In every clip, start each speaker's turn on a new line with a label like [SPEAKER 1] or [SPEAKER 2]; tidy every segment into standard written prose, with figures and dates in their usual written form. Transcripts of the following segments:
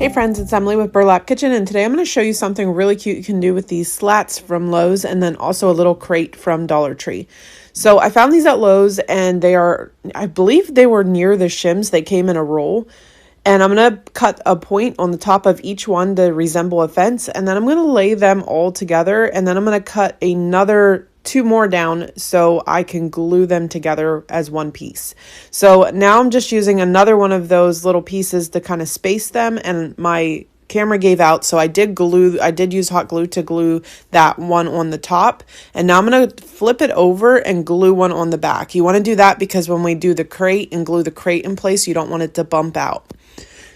[SPEAKER 1] Hey friends, it's Emily with Burlap Kitchen, and today I'm going to show you something really cute you can do with these slats from Lowe's and then also a little crate from Dollar Tree. So I found these at Lowe's and they are, I believe they were near the shims. They came in a roll, and I'm going to cut a point on the top of each one to resemble a fence, and then I'm going to lay them all together, and then I'm going to cut another two more down so I can glue them together as one piece. So now I'm just using another one of those little pieces to kind of space them, and my camera gave out, so I did use hot glue to glue that one on the top, and now I'm going to flip it over and glue one on the back. You want to do that because when we do the crate and glue the crate in place, you don't want it to bump out.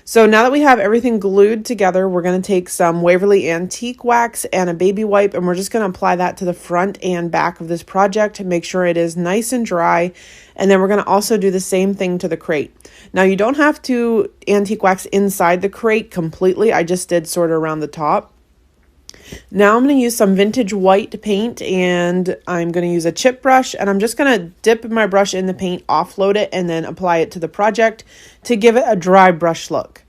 [SPEAKER 1] So now that we have everything glued together, we're going to take some Waverly Antique Wax and a baby wipe, and we're just going to apply that to the front and back of this project to make sure it is nice and dry. And then we're going to also do the same thing to the crate. Now you don't have to antique wax inside the crate completely. I just did sort of around the top. Now I'm going to use some vintage white paint, and I'm going to use a chip brush, and I'm just going to dip my brush in the paint, offload it, and then apply it to the project to give it a dry brush look.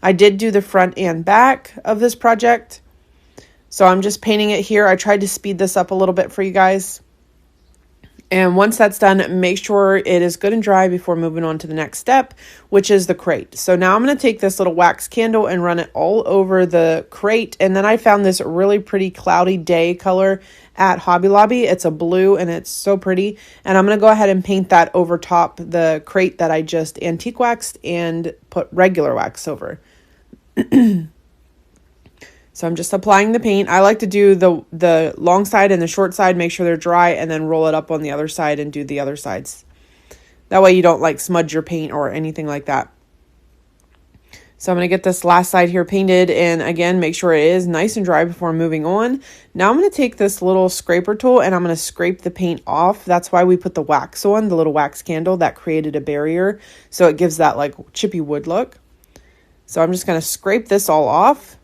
[SPEAKER 1] I did do the front and back of this project, so I'm just painting it here. I tried to speed this up a little bit for you guys. And once that's done, make sure it is good and dry before moving on to the next step, which is the crate. So now I'm going to take this little wax candle and run it all over the crate. And then I found this really pretty cloudy day color at Hobby Lobby. It's a blue and it's so pretty. And I'm going to go ahead and paint that over top the crate that I just antique waxed and put regular wax over. So I'm just applying the paint. I like to do the long side and the short side, make sure they're dry, and then roll it up on the other side and do the other sides. That way you don't like smudge your paint or anything like that. So I'm going to get this last side here painted, and again, make sure it is nice and dry before moving on. Now I'm going to take this little scraper tool and I'm going to scrape the paint off. That's why we put the wax on, the little wax candle that created a barrier. So it gives that like chippy wood look. So I'm just going to scrape this all off.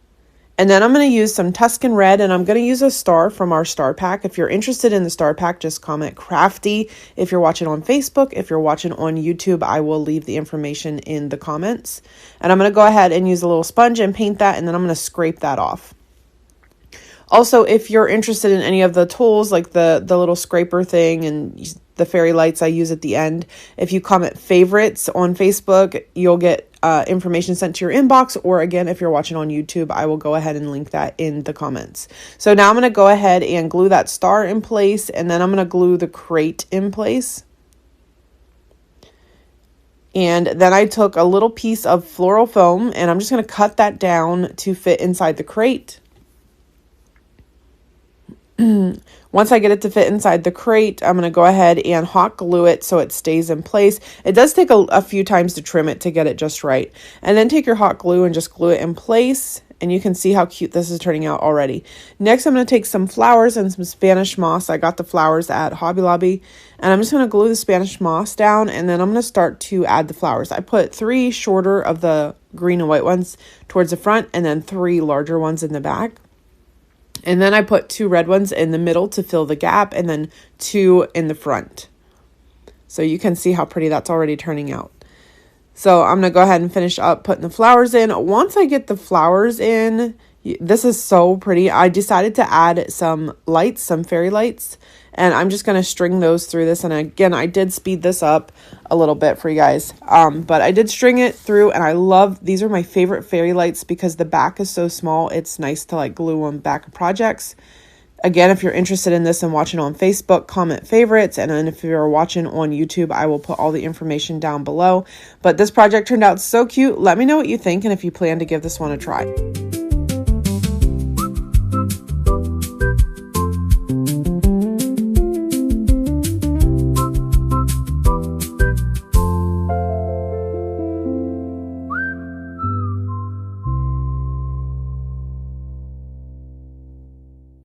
[SPEAKER 1] And then I'm going to use some Tuscan Red, and I'm going to use a star from our star pack. If you're interested in the star pack, just comment crafty. If you're watching on Facebook, if you're watching on YouTube, I will leave the information in the comments. And I'm going to go ahead and use a little sponge and paint that, and then I'm going to scrape that off. Also, if you're interested in any of the tools, like the little scraper thing and the fairy lights I use at the end, if you comment favorites on Facebook, you'll get information sent to your inbox. Or again, if you're watching on YouTube, I will go ahead and link that in the comments. So now I'm going to go ahead and glue that star in place, and then I'm going to glue the crate in place. And then I took a little piece of floral foam, and I'm just going to cut that down to fit inside the crate. Once I get it to fit inside the crate, I'm going to go ahead and hot glue it so it stays in place. It does take a few times to trim it to get it just right. And then take your hot glue and just glue it in place. And you can see how cute this is turning out already. Next, I'm going to take some flowers and some Spanish moss. I got the flowers at Hobby Lobby. And I'm just going to glue the Spanish moss down, and then I'm going to start to add the flowers. I put 3 shorter of the green and white ones towards the front, and then 3 larger ones in the back. And then I put 2 red ones in the middle to fill the gap, and then 2 in the front. So you can see how pretty that's already turning out. So I'm going to go ahead and finish up putting the flowers in. Once I get the flowers in, this is so pretty. I decided to add some lights, some fairy lights, and I'm just going to string those through this. And again, I did speed this up a little bit for you guys, but I did string it through, and I love, these are my favorite fairy lights because the back is so small. It's nice to like glue on back of projects. Again, if you're interested in this and watching on Facebook, comment favorites. And then if you're watching on YouTube, I will put all the information down below. But this project turned out so cute. Let me know what you think and if you plan to give this one a try.